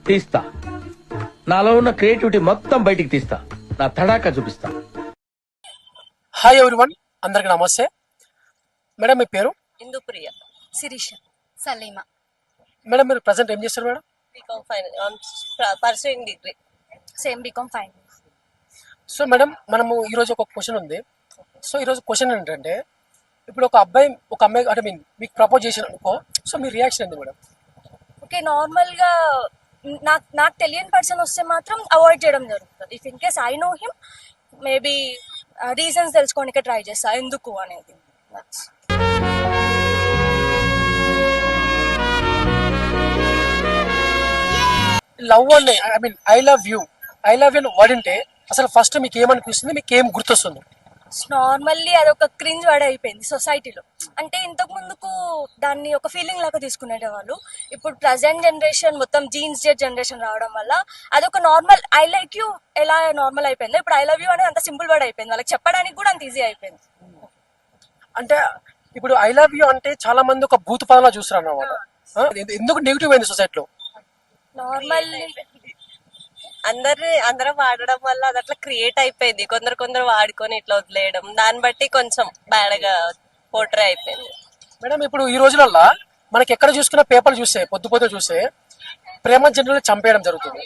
తీస్తా. నాలో ఉన్న క్రియేటివిటీ మొత్తం బయటికి తీస్తా. నా తడాకా చూపిస్తా. హాయ్ ఎవ్రీవన్, అందరికి నమస్తే. మేడం మీ పేరు? ఇందుప్రియ. శిరీష. సలీమా. మేడం మీరు ప్రజెంట్ ఏం చేస్తారు madam? BCom final pursuing degree. Same BCom fine. So madam మనము ఈరోజు ఒక క్వశ్చన్ ఉంది. సో ఈరోజు క్వశ్చన్ ఏంటంటే, ఇప్పుడు ఒక అమ్మాయి అంటే మీకు ప్రపోజ్ చేసిన అనుకో, సో మీ రియాక్షన్ ఏంటి మేడం? ఓకే, నార్మల్ గా నాకు తెలియని పర్సన్ వస్తే మాత్రం అవాయిడ్ చేయడం జరుగుతుంది. If in case I know him, maybe reasons తెలుసుకోనికి ట్రై చేస్తా ఎందుకు అనేది. లవ్ అంటే ఐ లవ్ యూ అని వర్డ్ అంటే అసలు ఫస్ట్ మీకు ఏమనిపిస్తుంది, మీకు ఏం గుర్తొస్తుంది? నార్మల్లీ అదొక క్రింజ్ వర్డ్ అయిపోయింది సొసైటీలో. అంటే ఇంతకు ముందుకు దాన్ని ఒక ఫీలింగ్ లాగా తీసుకునే వాళ్ళు. ఇప్పుడు ప్రజెంట్ జనరేషన్ మొత్తం జీన్స్ జనరేషన్ రావడం వల్ల అదొక నార్మల్ ఐ లైక్ యూ ఎలా నార్మల్ అయిపోయింది, ఇప్పుడు ఐ లవ్ యూ అనేది అంత సింపుల్ వర్డ్ అయిపోయింది. వాళ్ళకి చెప్పడానికి కూడా అంత ఈజీ అయిపోయింది. అంటే ఇప్పుడు ఐ లవ్ యూ అంటే చాలా మంది ఒక భూత పదంలా చూస్తారు అన్నమాట. ఎందుకు నెగిటివ్ అయింది సొసైటీలో? నార్మల్ అందరూ వాడడం వల్ల అది అట్లా క్రియేట్ అయిపోయింది. కొందరు వాడుకొని ఇట్లా వదిలేయడం, దాన్ని బట్టి కొంచెం బ్యాడ్ గా పోర్ట్రే అయిపోయింది. మేడం ఇప్పుడు ఈ రోజులల్లో మనకి ఎక్కడ చూసుకున్న పేపర్లు చూస్తే పొద్దు చూస్తే ప్రేమ జంటలు చంపేయడం జరుగుతుంది.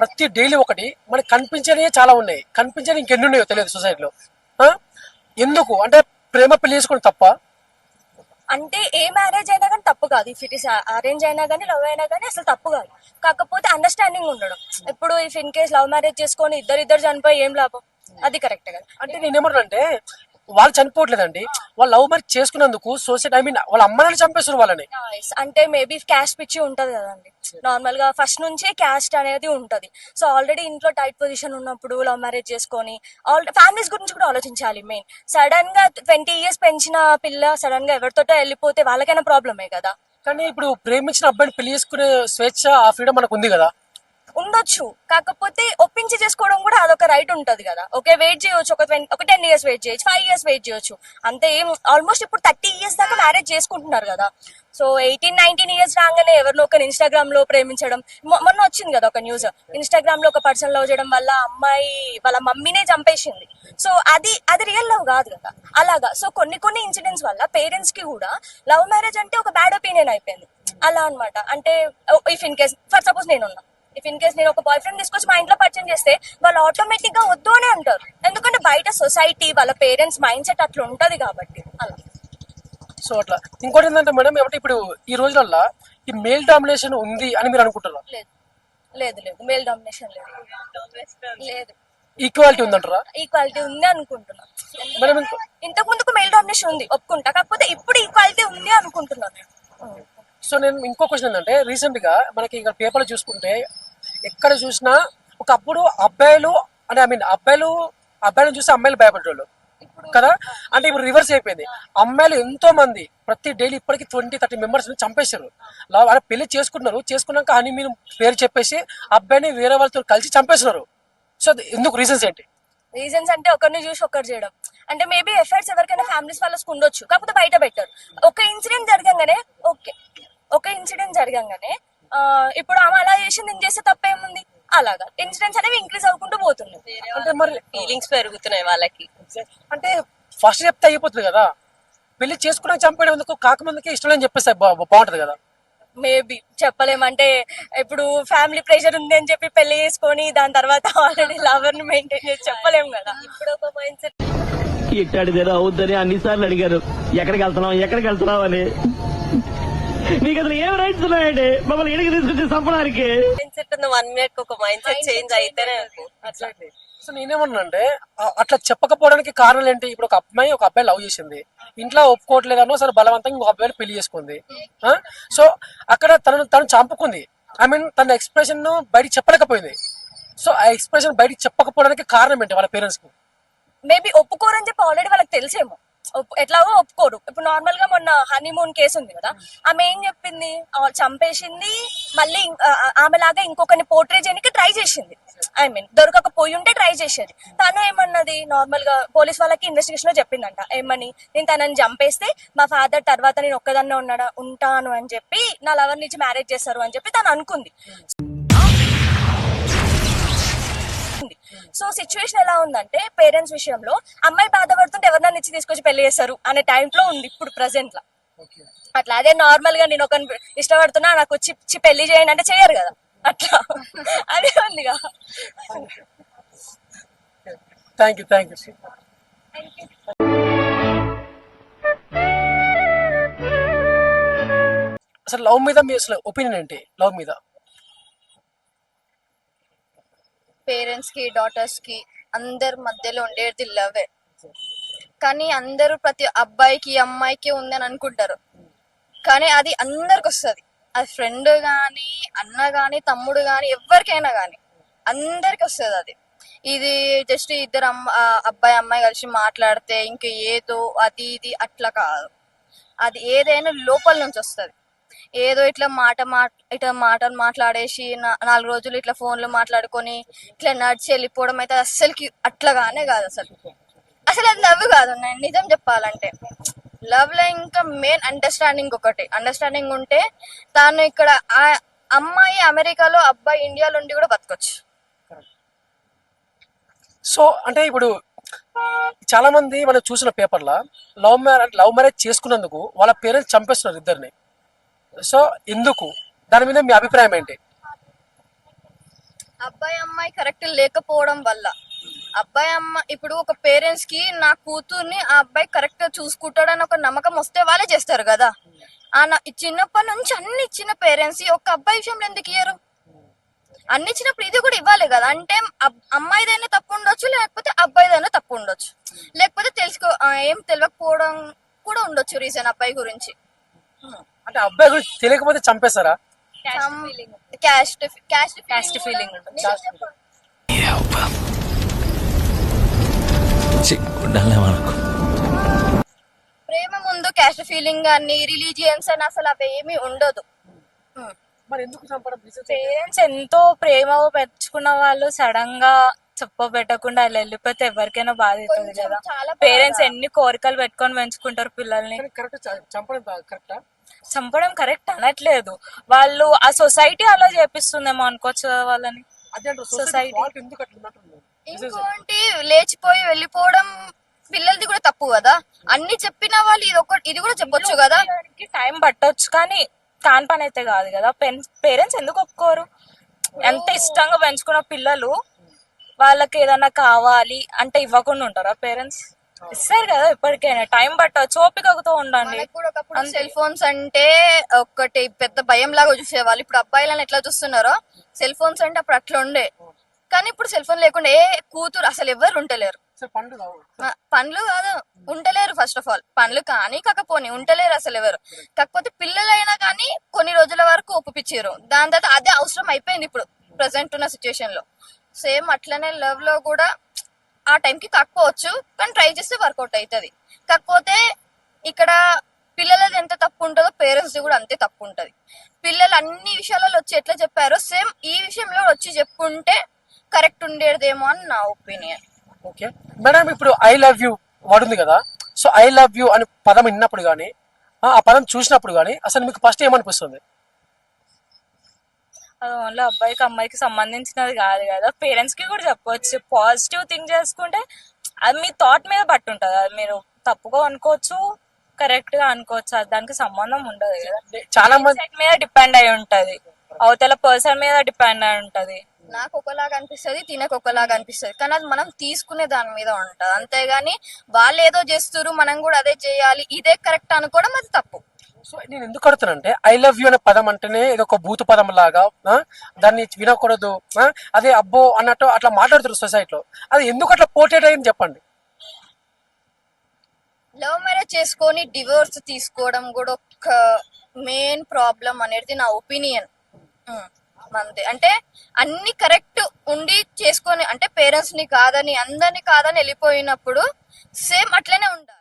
ప్రతి డైలీ ఒకటి మనకి కనిపించేవి చాలా ఉన్నాయి, కనిపించేవి ఇంకెన్ని ఉన్నాయో తెలియదు సొసైటీలో. ఎందుకు అంటే ప్రేమ పెళ్లి చేసుకోవడం తప్ప? అంటే ఏ మ్యారేజ్ అయినా కానీ తప్పు కాదు. ఇఫ్ ఇట్ ఇస్ అరేంజ్ అయినా కానీ లవ్ అయినా కానీ అసలు తప్పు కాదు. కాకపోతే అండర్స్టాండింగ్ ఉండడం. ఇప్పుడు if in case love marriage చేసుకొని ఇద్దరు చనిపోయి ఏం లాభం? అది కరెక్ట్ కదా. అంటే నేనేమంటానంటే వాళ్ళు చనిపోవట్లేదండి, వాళ్ళు లవ్ మ్యారేజ్ చేసుకున్నందుకు సొసైటీ వాళ్ళ అమ్మాయిని చంపేస్తారు వాళ్ళని. అంటే మేబీ క్యాస్ట్ పిచ్చి ఉంటది కదండి. నార్మల్ గా ఫస్ట్ నుంచే క్యాస్ట్ అనేది ఉంటది. సో ఆల్రెడీ ఇంట్లో టైట్ పొజిషన్ ఉన్నప్పుడు లవ్ మ్యారేజ్ చేసుకొని ఫ్యామిలీస్ గురించి కూడా ఆలోచించాలి. మెయిన్ సడన్ గా 20 years పెంచిన పిల్ల సడన్ గా ఎవరితోటో వెళ్ళిపోతే వాళ్ళకైనా ప్రాబ్లమే కదా. కానీ ఇప్పుడు ప్రేమించిన అబ్బాయిని పెళ్లి చేసుకునే స్వేచ్ఛ, ఆ ఫ్రీడమ్ మనకు ఉంది కదా. ఉండొచ్చు, కాకపోతే ఒప్పించి చేసుకోవడం కూడా అదొక రైట్ ఉంటది కదా. ఓకే, వెయిట్ చేయొచ్చు, ఒక 10 years వెయిట్ చేయొచ్చు, 5 years వెయిట్ చేయొచ్చు. అంతే ఏం ఆల్మోస్ట్ ఇప్పుడు 30 years దాకా మ్యారేజ్ చేసుకుంటున్నారు కదా. సో 18-19 years రాగానే ఎవరినో ఒక ఇన్స్టాగ్రామ్ లో ప్రేమించడం. మొన్న వచ్చింది కదా ఒక న్యూస్, ఇన్స్టాగ్రామ్ లో ఒక పర్సన్ లవ్ చేయడం వల్ల అమ్మాయి వాళ్ళ మమ్మీనే చంపేసింది. సో అది రియల్ లవ్ కాదు కదా. అలాగా సో కొన్ని ఇన్సిడెంట్స్ వల్ల పేరెంట్స్ కి కూడా లవ్ మ్యారేజ్ అంటే ఒక బ్యాడ్ ఒపీనియన్ అయిపోయింది. అలా అన్నమాట. అంటే if in case for suppose నేను ఒక బాయ్ ఫ్రెండ్ తీసుకొచ్చి మా ఇంట్లో పరిచయం చేస్తే వాళ్ళు ఆటోమేటిక్ గా వద్దు అని అంటారు. ఎందుకంటే బయట సొసైటీ వాళ్ళ పేరెంట్స్ మైండ్ సెట్ అట్లా ఉంటది కాబట్టి. అలా సో అట్లా ఇంకోటి ఏంటంటే మేడం, ఏమంటే ఇప్పుడు ఈ రోజులల్లో ఈ మేల్ డామినేషన్ ఉంది అని మీరు అనుకుంటారా? లేదు మేల్ డామినేషన్ లేదు. ఈక్వాలిటీ ఉందంటారా? ఈక్వాలిటీ ఉంది అనుకుంటున్నా. మేడం ఇంతకు ముందుకు మేల్ డామినేషన్ ఉంది ఒప్పుకుంటా, కాకపోతే ఇప్పుడు ఈక్వాలిటీ ఉంది అనుకుంటున్నాను. సో నేను ఇంకో క్వశ్చన్ ఏంటంటే, రీసెంట్ గా మనకి ఇక్కడ పేపర్లు చూసుకుంటే ఎక్కడ చూసినా ఒకప్పుడు అబ్బాయిలు చూసి అమ్మాయిలు భయపడేవాళ్ళు కదా. అంటే ఇప్పుడు రివర్స్ అయిపోయింది. అమ్మాయిలు ఎంతో మంది ప్రతి డైలీ ఇప్పటికి 20-30 మెంబర్స్ చంపేశారు. అలా పెళ్లి చేసుకున్నాక అని మీరు పేరు చెప్పేసి అబ్బాయిని వేరే వాళ్ళతో కలిసి చంపేస్తున్నారు. సో ఎందుకు రీజన్స్ ఏంటి? రీజన్స్ అంటే ఒకరిని చూసి ఒకరు చేయడం. అంటే మేబీ ఎఫర్ట్స్ ఎవరికైనా ఫ్యామిలీస్ వాళ్ళకి ఉండొచ్చు, కాకపోతే బయట పెట్టారు. ఒక ఇన్సిడెంట్ జరగంగానే ఇప్పుడు ఆమె అలా చేసి నేను చేస్తే తప్పేముంది? అలాగా ఇన్సిడెంట్స్ అనేవి ఇంక్రీజ్ అవ్వకుంటూ పోతున్నాయి. అంటే మరి ఫీలింగ్స్ పెరుగుతున్నాయి వాళ్ళకి. అంటే ఫస్ట్ చెప్తే అయిపోతుంది కదా, పెళ్లి చేసుకున్నా చంపేయడం ఎందుకు? కాకముందుకే ఇష్టం అని చెప్పేస్తే బాగుంటది కదా. మేబీ చెప్పలేమంటే ఇప్పుడు ఫ్యామిలీ ప్రెషర్ ఉంది అని చెప్పి పెళ్లి చేసుకొని దాని తర్వాత ఆల్రెడీ లవర్ ని మెయింటైన్ చేసి చెప్పలేము కదా. ఇప్పుడు ఒక మైండ్ సెట్ ఇట్టాడిదేదో అవుద్దని అన్నిసార్లు అడిగారు, ఎక్కడికి వెళ్తున్నావు అని. నీకు అసలు ఏం రైట్స్ ఉన్నాయండి మమ్మల్ని ఎడికి తీసుకొచ్చి చంపడానికి? మైండ్ సెట్ 1 minute ఒక మైండ్ సెట్ చేంజ్ అయితేనే అట్లా. సో నేనేమన్నానంటే అట్లా చెప్పకపోవడానికి కారణాలు ఏంటి? ఇప్పుడు ఒక అబ్బాయి లవ్ చేసింది, ఇంట్లో ఒప్పుకోవట్లేదనో సరే బలవంతంగా ఇంకో అబ్బాయిని పెళ్లి చేసుకుంది. సో అక్కడ తను చంపుకుంది. తన ఎక్స్ప్రెషన్ బయటికి చెప్పలేకపోయింది. సో ఆ ఎక్స్ప్రెషన్ బయటికి చెప్పకపోవడానికి కారణం ఏంటి? వాళ్ళ పేరెంట్స్ కు మేబీ ఒప్పుకోరని చెప్పి ఆల్రెడీ వాళ్ళకి తెలిసేమో. ఎట్లాగో ఒప్పుకోరు. ఇప్పుడు నార్మల్ గా మొన్న హనీమూన్ కేసు ఉంది కదా, ఆమె ఏం చెప్పింది? చంపేసింది, మళ్ళీ ఆమెలాగా ఇంకొకరిని పోర్ట్రే చేయడానికి ట్రై చేసింది. దొరకకపోయి ఉంటే ట్రై చేసేది. తను ఏమన్నది, నార్మల్ గా పోలీస్ వాళ్ళకి ఇన్వెస్టిగేషన్ లో చెప్పిందంట ఏమని, నేను తనని చంపేస్తే మా ఫాదర్ తర్వాత నేను ఒక్కదాన్నే ఉంటాను అని చెప్పి నా లవర్ నుంచి మ్యారేజ్ చేస్తారు అని చెప్పి తను అనుకుంది. సో సిచ్యువేషన్ ఎలా ఉందంటే, పేరెంట్స్ విషయంలో అమ్మాయి బాధపడుతుంటే ఎవరినైనా ఇచ్చి తీసుకొచ్చి పెళ్లి చేస్తారు అనే టైంలో ఉంది ఇప్పుడు ప్రెసెంట్ లా. అట్లా అదే నార్మల్ గా నేను ఒక ఇష్టపడుతున్నా నాకు వచ్చి పెళ్లి చేయండి అంటే చేయరు కదా, అట్లా అదే ఉందిగా. Thank you. అసలు లవ్ మీద మీ అసలు ఒపీనియన్ ఏంటి? లవ్ మీద పేరెంట్స్ కి డాటర్స్ కి అందరి మధ్యలో ఉండేది లవే. కానీ అందరూ ప్రతి అబ్బాయికి అమ్మాయికి ఉందని అనుకుంటారు, కానీ అది అందరికి వస్తుంది. అది ఫ్రెండ్ గాని అన్న గాని తమ్ముడు గాని ఎవరికైనా గాని అందరికి వస్తుంది అది. ఇది జస్ట్ ఇద్దరు అబ్బాయి అమ్మాయి కలిసి మాట్లాడితే ఇంక ఏదో అది ఇది అట్లా కాదు. అది ఏదైనా లోపల నుంచి వస్తుంది. ఏదో ఇట్లా మాటలు మాట్లాడేసి 4 రోజులు ఇట్లా ఫోన్లు మాట్లాడుకొని ఇట్లా నడిచి వెళ్ళిపోవడం అయితే అస్సలకి అట్లాగానే కాదు. అసలు అది లవ్ కాదు. నేను నిజం చెప్పాలంటే లవ్ లో ఇంకా మెయిన్ అండర్స్టాండింగ్ ఉంటే తాను ఇక్కడ అమ్మాయి అమెరికాలో అబ్బాయి ఇండియాలో ఉండి కూడా బతకొచ్చు. సో అంటే ఇప్పుడు చాలా మంది మనం చూసిన పేపర్లో లవ్ మ్యారేజ్ చేసుకున్నందుకు వాళ్ళ పేరెంట్స్ చంపేస్తున్నారు ఇద్దరిని. సో ఎందుకు, దాని మీద మీ అభిప్రాయం ఏంటి? అబ్బాయి అమ్మాయి కరెక్ట్ లేకపోవడం వల్ల అబ్బాయి అమ్మ ఇప్పుడు ఒక పేరెంట్స్ కి నా కూతుర్ని ఆ అబ్బాయి కరెక్ట్ గా చూసుకుంటాడని ఒక నమ్మకం వస్తే వాళ్ళే చేస్తారు కదా. చిన్నప్పటి నుంచి అన్ని ఇచ్చిన పేరెంట్స్ ఒక అబ్బాయి విషయంలో ఎందుకు ఇయ్యరు? అన్ని ఇచ్చినప్పుడు ఇది కూడా ఇవ్వాలి కదా. అంటే అమ్మాయిదైనా తప్పు ఉండొచ్చు, లేకపోతే అబ్బాయిదైనా తప్పు ఉండొచ్చు, లేకపోతే ఏం తెలియకపోవడం కూడా ఉండొచ్చు రీజన్ అబ్బాయి గురించి. అంటే అబ్బాయి గురించి తెలియకపోతే చంపేస్తారా? క్యాస్ట్ ఫీలింగ్ ప్రేమ ముందు క్యాస్ట్ ఫీలింగ్ కానీ రిలీజియన్స్ అని అసలు అవి ఏమీ ఉండదు. మరి ఎందుకు చంపడం? పేరెంట్స్ ఎంతో ప్రేమ పెంచుకున్న వాళ్ళు సడన్ గా చెప్పబెట్టకుండా అలా వెళ్ళిపోతే ఎవరికైనా బాధ అవుతుంది కదా. చాలా పేరెంట్స్ ఎన్ని కోరికలు పెట్టుకొని పెంచుకుంటారు పిల్లల్ని. చంపడం కరెక్ట్ అనట్లేదు, వాళ్ళు ఆ సొసైటీ అలా చేపిస్తుందేమో అనుకోవచ్చు కదా వాళ్ళని. సొసైటీ ఇంకోటి లేచిపోయి వెళ్ళిపోవడం పిల్లలది కూడా తప్పు కదా. అన్ని చెప్పిన వాళ్ళు ఇది కూడా చెప్పొచ్చు కదా. టైం పట్టొచ్చు కానీ కాని పని అయితే కాదు కదా. పేరెంట్స్ ఎందుకు ఒప్పుకోరు? ఎంత ఇష్టంగా పెంచుకున్న పిల్లలు వాళ్ళకి ఏదన్నా కావాలి అంటే ఇవ్వకుండా ఉంటారా? పేరెంట్స్ ఇస్తారు కదా. ఎప్పటికైనా టైం పట్టవచ్చు, ఓపికతో ఉండండి. సెల్ ఫోన్స్ అంటే ఒకటి పెద్ద భయం లాగా చూసేవాళ్ళు. ఇప్పుడు అబ్బాయిలను ఎట్లా చూస్తున్నారో సెల్ ఫోన్స్ అంటే అప్పుడు అట్లా ఉండే. కానీ ఇప్పుడు సెల్ ఫోన్ లేకుండా కూతురు అసలు ఎవరు ఉంటలేరు. పనులు కాదు ఉంటలేరు. ఫస్ట్ ఆఫ్ ఆల్ పనులు కానీ కాకపోని ఉంటలేరు అసలు ఎవరు. కాకపోతే పిల్లలైనా కానీ కొన్ని రోజుల వరకు ఒప్పించారు. దాని తర్వాత అదే అవసరం అయిపోయింది ఇప్పుడు ప్రెసెంట్ ఉన్న సిచ్యువేషన్ లో. సేమ్ అట్లనే లవ్ లో కూడా ఆ టైంకి కాకపోవచ్చు, కానీ ట్రై చేస్తే వర్కౌట్ అవుతుంది. కాకపోతే ఇక్కడ పిల్లలది ఎంత తప్పు ఉంటుందో పేరెంట్స్ కూడా అంతే తప్పు ఉంటది. పిల్లలు అన్ని విషయాలలో వచ్చి ఎట్లా చెప్పారో సేమ్ ఈ విషయంలో వచ్చి చెప్పుంటే కరెక్ట్ ఉండేదేమో అని నా ఒపీనియన్. ఓకే మేడం, ఇప్పుడు ఐ లవ్ యూ వర్డ్ ఉంది కదా. సో ఐ లవ్ యూ అని పదం విన్నప్పుడు కానీ ఆ పదం చూసినప్పుడు కానీ అసలు మీకు ఫస్ట్ ఏమనిపిస్తుంది? అది ఓన్లీ అబ్బాయికి అమ్మాయికి సంబంధించినది కాదు కదా. పేరెంట్స్ కి కూడా చెప్పవచ్చు. పాజిటివ్ థింక్ చేసుకుంటే అది మీ థాట్ మీద బట్టి ఉంటది. అది మీరు తప్పుగా అనుకోవచ్చు, కరెక్ట్ గా అనుకోవచ్చు, అది దానికి సంబంధం ఉండదు కదా. చాలా మంది మీద డిపెండ్ అయి ఉంటది, అవతల పర్సన్ మీద డిపెండ్ అయి ఉంటది. నాకు ఒకలాగా అనిపిస్తుంది, తినకు ఒకలాగా అనిపిస్తుంది, కానీ అది మనం తీసుకునే దాని మీద ఉంటది. అంతేగాని వాళ్ళు ఏదో చేస్తారు మనం కూడా అదే చేయాలి ఇదే కరెక్ట్ అనుకోవడం అది తప్పు. సో నేను ఎందుకు అడుగుతానంటే ఐ లవ్ యూ అనే పదం అంటేనే ఇది ఒక భూత పదం లాగా, దాన్ని వినకూడదు, అదే అబ్బో అన్నట్టు అట్లా మాట్లాడుతారు సొసైటీలో. అది ఎందుకు అట్లా పోర్ట్రేట్ అయింది చెప్పండి. లవ్ మ్యారేజ్ చేసుకొని డివోర్స్ తీసుకోవడం కూడా ఒక మెయిన్ ప్రాబ్లం అనేది నా ఒపీనియన్. అంతే. అంటే అన్ని కరెక్ట్ ఉండి చేసుకొని అంటే పేరెంట్స్ ని కాదని అందరిని కాదని వెళ్ళిపోయినప్పుడు సేమ్ అట్లనే ఉండాలి.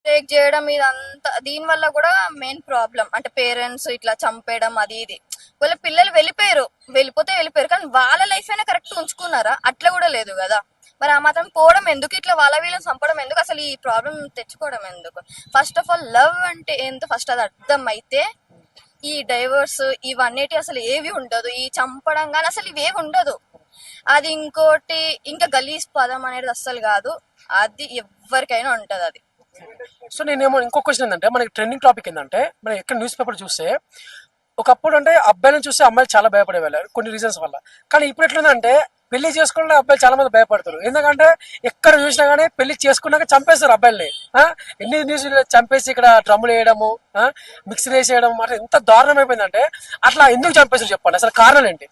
బ్రేక్ చేయడం ఇదంతా దీని వల్ల కూడా మెయిన్ ప్రాబ్లం అంటే పేరెంట్స్ ఇట్లా చంపేయడం అది ఇది. వాళ్ళ పిల్లలు వెళ్ళిపోయారు కానీ వాళ్ళ లైఫ్ అయినా కరెక్ట్ ఉంచుకున్నారా? అట్లా కూడా లేదు కదా. మరి ఆ మాత్రం పోవడం ఎందుకు, ఇట్లా వాళ్ళ వీళ్ళని చంపడం ఎందుకు, అసలు ఈ ప్రాబ్లం తెచ్చుకోవడం ఎందుకు? ఫస్ట్ ఆఫ్ ఆల్ లవ్ అంటే ఏంటో ఫస్ట్ అది అర్థం అయితే ఈ డైవర్స్ ఇవన్నిటి అసలు ఏవి ఉండదు, ఈ చంపడం కానీ అసలు ఇవేవి ఉండదు. అది ఇంకోటి ఇంకా గలీజ్ పదం అనేది అస్సలు కాదు, అది ఎవరికైనా ఉంటది అది. సో నేనేమో ఇంకో క్వశ్చన్ ఏంటంటే, మనకి ట్రెండింగ్ టాపిక్ ఏంటంటే, మనం ఎక్కడ న్యూస్ పేపర్ చూస్తే ఒకప్పుడు అంటే అబ్బాయిలను చూస్తే అమ్మాయిలు చాలా భయపడేవాళ్ళు కొన్ని రీజన్స్ వల్ల. కానీ ఇప్పుడు ఎట్లుందంటే పెళ్లి చేసుకున్న అబ్బాయిలు చాలా మంది భయపడతారు. ఎందుకంటే ఎక్కడ చూసినా కానీ పెళ్లి చేసుకున్నాక చంపేస్తారు అబ్బాయిల్ని. ఎన్ని న్యూస్ చంపేసి ఇక్కడ డ్రమ్ములు వేయడము, మిక్సర్ వేసేయడం, అంటే ఎంత దారుణం అయిపోయిందంటే అట్లా ఎందుకు చంపేస్తారు చెప్పండి, అసలు కారణం ఏంటి?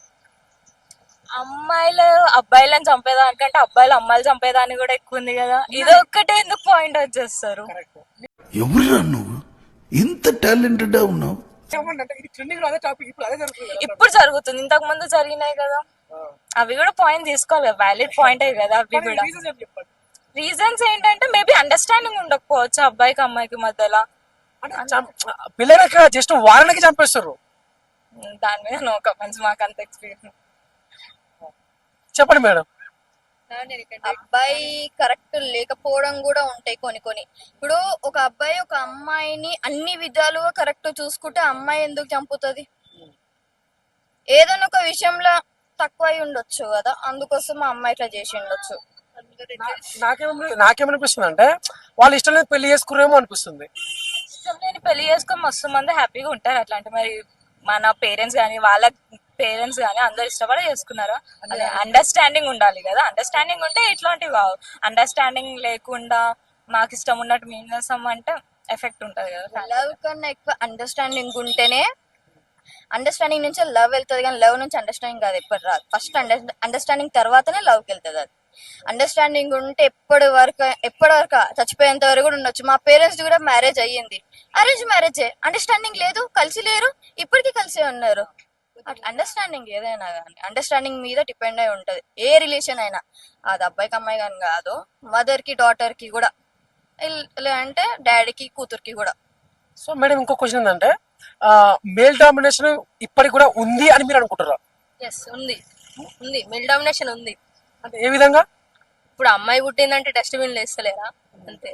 అమ్మాయిలు అబ్బాయిలను చంపేదానికంటే అబ్బాయిలు అమ్మాయిలు చంపేదాన్ని కూడా ఎక్కువ ఉంది కదా. ఇది ఒక్కటే ఎందుకు పాయింట్ అవుట్ చేస్తారు? ఎవరురా నువ్వు ఇంత టాలెంటెడ్ ఉన్నావు? ఇప్పుడు జరుగుతుంది, ఇంతకు ముందు జరిగినాయి కదా, అవి కూడా పాయింట్ తీసుకోవాలి, వ్యాలిడ్ పాయింటే కదా అవి కూడా. రీజన్స్ ఏంటంటే మేబీ అండర్స్టాండింగ్ ఉండకపోవచ్చు అబ్బాయికి అమ్మాయికి మధ్యలో. పిల్లలకి జస్ట్ వారానికి చంపేస్తారు. దాని మీద నో కమెంట్స్, మాకు అంత ఎక్స్పీరియన్స్. చెప్పండి మేడం. అబ్బాయి కరెక్ట్ లేకపోవడం కూడా ఉంటాయి కొన్ని. ఇప్పుడు ఒక అబ్బాయి ఒక అమ్మాయిని అన్ని విధాలుగా కరెక్ట్ చూసుకుంటే అమ్మాయి ఎందుకు చంపుతుంది? ఏదైనా ఒక విషయంలో తక్కువ అయి ఉండొచ్చు కదా, అందుకోసం ఆ అమ్మాయి ఇట్లా చేసి ఉండొచ్చు. నాకేమనిపిస్తుంది అంటే వాళ్ళు ఇష్టం లేదు పెళ్లి చేసుకురేమో అనిపిస్తుంది. ఇష్టం లేని పెళ్లి చేసుకొని మస్తు మంది హ్యాపీగా ఉంటారు. అట్లాంటి మరి మన పేరెంట్స్ కానీ వాళ్ళ పేరెంట్స్ కానీ అందరు ఇష్టపడే చేసుకున్నారా? అదే అండర్స్టాండింగ్ ఉండాలి కదా. అండర్స్టాండింగ్ ఉంటే ఇట్లాంటివి కావు. అండర్స్టాండింగ్ లేకుండా మాకు ఇష్టం ఉన్నట్టు మేము చేస్తాం అంటే ఎఫెక్ట్ ఉంటది కదా. లవ్ కన్నా ఎక్కువ అండర్స్టాండింగ్ ఉంటేనే, అండర్స్టాండింగ్ నుంచి లవ్ వెళ్తుంది కానీ లవ్ నుంచి అండర్స్టాండింగ్ కాదు ఎప్పుడు రాదు. ఫస్ట్ అండర్స్టాండింగ్ తర్వాతనే లవ్కి వెళ్తుంది. అది అండర్స్టాండింగ్ ఉంటే ఎప్పటి వరకు చచ్చిపోయేంత వరకు కూడా ఉండొచ్చు. మా పేరెంట్స్ కూడా మ్యారేజ్ అయ్యింది, అరేంజ్ మ్యారేజే. అండర్స్టాండింగ్ లేదు, కలిసి లేరు, ఇప్పటికీ కలిసే ఉన్నారు. అట్లా అండర్స్టాండింగ్ ఏదైనా కానీ అండర్స్టాండింగ్ మీద డిపెండ్ అయి ఉంటది. ఏ రిలేషన్ అయినా, అది అబ్బాయికి అమ్మాయి కానీ కాదు, మదర్ కి డాటర్ కి కూడా, లేదంటే డాడీకి కూతురికి కూడా. సో మేడం ఇంకో క్వశ్చన్ ఏంటంటే, మేల్ డామినేషన్ ఇప్పటికి కూడా ఉంది అని మీరు అనుకుంటారా? ఎస్, ఉంది. మెల్ డామినేషన్ ఉంది. అంటే ఏ విధంగా? ఇప్పుడు అమ్మాయి పుట్టిందంటే డస్ట్బిన్ వేస్తలేరా? అంతే.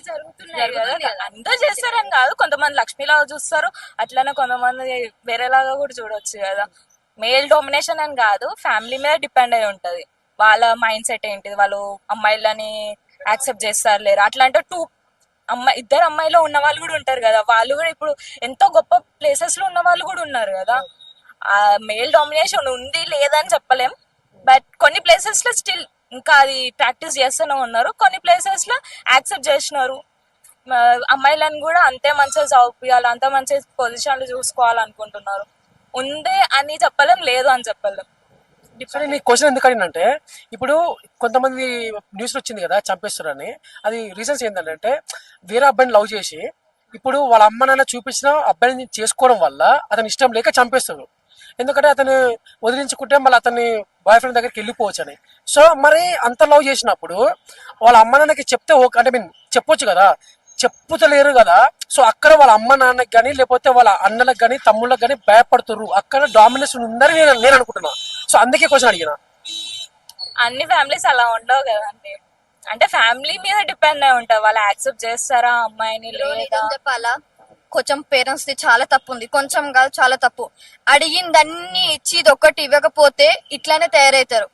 జరుగుతున్నాయి కదా, అందరూ చేస్తారని కాదు, కొంతమంది లక్ష్మీలాగా చూస్తారు, అట్లనే కొంతమంది వేరేలాగా కూడా చూడొచ్చు కదా. మేల్ డామినేషన్ అని కాదు, ఫ్యామిలీ మీద డిపెండ్ అయి ఉంటది. వాళ్ళ మైండ్ సెట్ ఏంటిది, వాళ్ళు అమ్మాయిలని యాక్సెప్ట్ చేస్తారు లేరు. అట్లా అంటే ఇద్దరు అమ్మాయిలో ఉన్న వాళ్ళు కూడా ఉంటారు కదా, వాళ్ళు కూడా ఇప్పుడు ఎంతో గొప్ప ప్లేసెస్ లో ఉన్న వాళ్ళు కూడా ఉన్నారు కదా. ఆ మేల్ డామినేషన్ ఉంది లేదని చెప్పలేం, బట్ కొన్ని ప్లేసెస్ లో స్టిల్ ఇంకా అది ప్రాక్టీస్ చేస్తూనే ఉన్నారు. కొన్ని ప్లేసెస్ లో యాక్సెప్ట్ చేసినారు. అమ్మాయిలను కూడా అంతే మంచిగా చదివియాలి, అంత మంచి పొజిషన్లు చూసుకోవాలనుకుంటున్నారు. ఉందే అని చెప్పలేం, లేదు అని చెప్పలేం. నీ క్వశ్చన్ ఎందుకు అడిగినంటే, ఇప్పుడు కొంతమంది న్యూస్ వచ్చింది కదా చంపేస్తారని. అది రీజన్స్ ఏంటంటే, వేరే అబ్బాయిని లవ్ చేసి ఇప్పుడు వాళ్ళ అమ్మ నాన్న చూపించిన అబ్బాయిని చేసుకోవడం వల్ల అతను ఇష్టం లేక చంపేస్తారు. ఎందుకంటే అతను వదిలించుకుంటే మళ్ళీ అతన్ని బాయ్ ఫ్రెండ్ దగ్గరికి వెళ్ళిపోవచ్చు అని. సో మరి అంత లవ్ చేసినప్పుడు వాళ్ళ అమ్మ నాన్నకి చెప్తే ఓకే, అంటే చెప్పొచ్చు కదా, చెప్పుతలేరు కదా. సో అక్కడ వాళ్ళ అమ్మ నాన్నకి కానీ లేకపోతే వాళ్ళ అన్నలకు కానీ తమ్ముళ్ళకి కానీ భయపడుతున్నారు. అక్కడ డామినేషన్ ఉందని నేను అనుకుంటున్నా. సో అందుకే క్వశ్చన్ అడిగిన. అన్ని ఫ్యామిలీస్ అలా ఉండవు కదండి, అంటే ఫ్యామిలీ మీద డిపెండ్ అయి ఉంటారు. వాళ్ళు యాక్సెప్ట్ చేస్తారా అమ్మాయిని లేదా చెప్పాలా? కొంచెం పేరెంట్స్ ది చాలా తప్పు ఉంది, కొంచెం కాదు చాలా తప్పు. అడిగిందన్ని ఇచ్చి ఇది ఒక్కటి ఇవ్వకపోతే ఇట్లానే తయారవుతారు.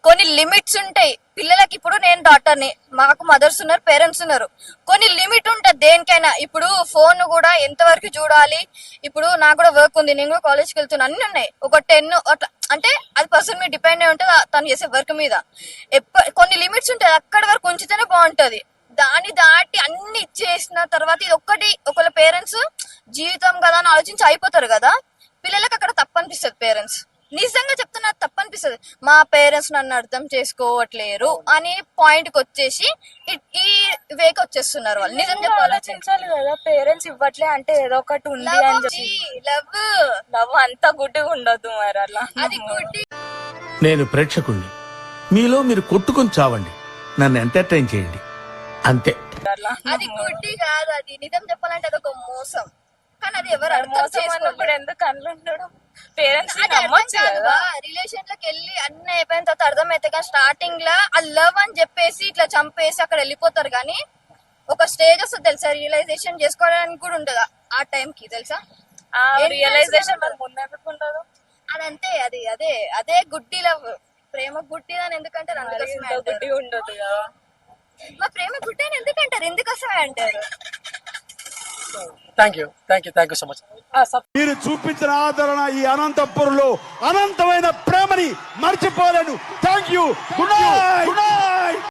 కొన్ని లిమిట్స్ ఉంటాయి పిల్లలకి. ఇప్పుడు నేను డాక్టర్ని, మాకు మదర్స్ ఉన్నారు, పేరెంట్స్ ఉన్నారు. కొన్ని లిమిట్ ఉంటుంది దేనికైనా. ఇప్పుడు ఫోన్ కూడా ఎంతవరకు చూడాలి, ఇప్పుడు నాకు కూడా వర్క్ ఉంది, నేను కూడా కాలేజ్కి వెళ్తున్నా, అన్ని ఉన్నాయి. ఒక 10 అట్లా, అంటే అది పర్సన్ మీద డిపెండ్ అయి ఉంటుంది తను చేసే వర్క్ మీద. కొన్ని లిమిట్స్ ఉంటాయి, అక్కడి వరకు ఉంచితేనే బాగుంటది. దాన్ని దాటి అన్ని ఇచ్చేసిన తర్వాత ఇది ఒక్కటి ఒకళ్ళ పేరెంట్స్ జీవితం కదా అని ఆలోచించి అయిపోతారు కదా. పిల్లలకి అక్కడ తప్పు అనిపిస్తుంది. పేరెంట్స్ నిజంగా చెప్తున్నా తప్పు అనిపిస్తుంది. మా పేరెంట్స్ నన్ను అర్థం చేసుకోవట్లేరు అనే పాయింట్ కి వచ్చేసి ఈ వేకి వచ్చేస్తున్నారు వాళ్ళు. నిజంగా ఆలోచించాలి కదా, పేరెంట్స్ ఇవ్వట్లే అంటే ఏదో ఒకటి ఉంది అని చెప్పి. లవ్ అంతా గుడ్డిగా ఉండదు మరి అలా. అది గుడ్డి. నేను ప్రేక్షకుణ్ణి, మీలో మీరు కొట్టుకొని చావండి, నన్ను ఎంటర్టైన్ చేయండి, అంతే. అట్లా అది గుడ్డి కాదు, అది నిజం చెప్పాలంటే అది ఒక మోసం. కానీ అది ఎవరు అర్థం మోసం చేసుకోలేదు. అన్నప్పుడు ఎందుకు కళ్ళు ఉండడం? పేరెంట్స్ అది అర్థం కాదు. రిలేషన్ లోకి వెళ్ళి అన్ని అయిపోయిన తర్వాత అర్థమైతే కానీ స్టార్టింగ్ లా ఆ లవ్ అని చెప్పేసి ఇట్లా చంపేసి అక్కడ వెళ్ళిపోతారు. కానీ ఒక స్టేజ్ వస్తుంది తెలుసా, రియలైజేషన్ చేసుకోవడానికి కూడా ఉండదు ఆ టైం కి తెలుసా. రియలైజేషన్ మరి ముందు ఎందుకు ఉండదు? అదంతే, అది అదే అదే గుడ్డి లవ్. ప్రేమ గుడ్డి అని ఎందుకంటారు? అందుకోసమే అంటారు. గుడ్డి ఉండదు కదా. మా ప్రేమ గుడ్డి అని ఎందుకంటారు? ఎందుకోసమే అంటారు. Thank you so much. మీరు చూపించిన ఆదరణ ఈ అనంతపురంలో అనంతమైన ప్రేమని మర్చిపోలేను. Thank you. Good night.